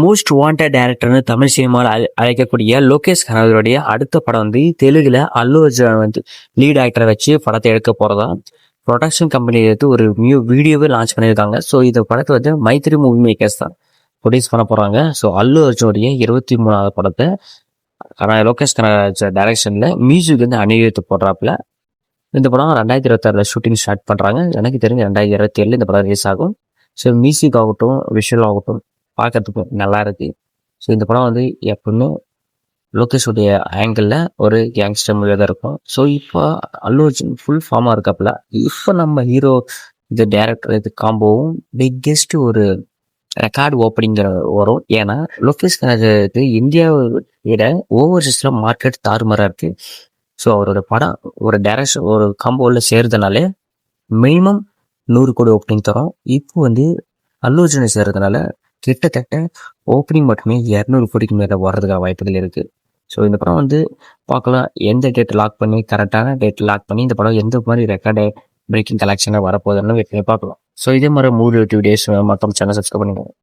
Most wanted டைரக்டர்னு Tamil சினிமாவில் அழைக்கக்கூடிய லோகேஷ் கனகராஜுடைய அடுத்த படம் வந்து தெலுங்குல அல்லு அர்ஜுன் வந்து லீட் ஆக்டரை வச்சு படத்தை எடுக்க போறதா ப்ரொடக்ஷன் கம்பெனி எடுத்து ஒரு வீடியோவே லான்ச் பண்ணியிருக்காங்க. ஸோ இந்த படத்தை வந்து மைத்ரி மூவி மேக்கர்ஸ் தான் ப்ரொடியூஸ் பண்ண போறாங்க. ஸோ அல்லு அர்ஜுனுடைய 23வது படத்தை லோகேஷ் கனகராஜ் டைரக்ஷன்ல மியூசிக் வந்து அணிவித்து போடுறாப்புல. இந்த படம் 2026 ஷூட்டிங் ஸ்டார்ட் பண்றாங்க. எனக்கு தெரிஞ்சு 2027 இந்த படம் ரிலீஸ் ஆகும். ஸோ மியூசிக் ஆகட்டும், விஷுவல் ஆகட்டும் பார்க்கறதுக்கு நல்லா இருக்கு. ஸோ இந்த படம் வந்து எப்பவுமே லோகேஷுடைய ஆங்கிளில் ஒரு கேங்ஸ்டர் மூவியாக தான் இருக்கும். ஸோ இப்போ அல்லு அர்ஜுன் ஃபுல் ஃபார்மாக இருக்காப்புல. இப்போ நம்ம ஹீரோ இது டேரக்டர் இது காம்போவும் பிக்கெஸ்ட் ஒரு ரெக்கார்டு ஓப்பனிங்கிற வரும். ஏன்னா லோகேஷ் கனகராஜுக்கு இந்தியாவை விட ஓவர்சீஸில் மார்க்கெட் தாறுமாறாக இருக்கு. ஸோ அவரோட படம் ஒரு டைரக்ஷன் ஒரு காம்போவில் சேர்றதுனாலே மினிமம் 100 கோடி ஓப்பனிங் தரும். இப்போ வந்து அல்லு அர்ஜுனை சேர்றதுனால கிட்டத்தட்ட ஓப்பனிங் மட்டுமே 200 கோடிக்கு மேலே வர்றதுக்கான வாய்ப்புகள் இருக்குது. ஸோ இந்த படம் வந்து பார்க்கலாம், எந்த டேட் லாக் பண்ணி கரெக்டான டேட் லாக் பண்ணி இந்த படம் எந்த மாதிரி ரெக்கார்டு பிரேக்கிங் கலெக்ஷனாக வரப்போகுதுன்னு பார்க்கலாம். ஸோ இதே மாதிரி மூவி வீடியோஸ் மற்ற சேனல் சப்ஸ்கிரைப் பண்ணிக்கோங்க.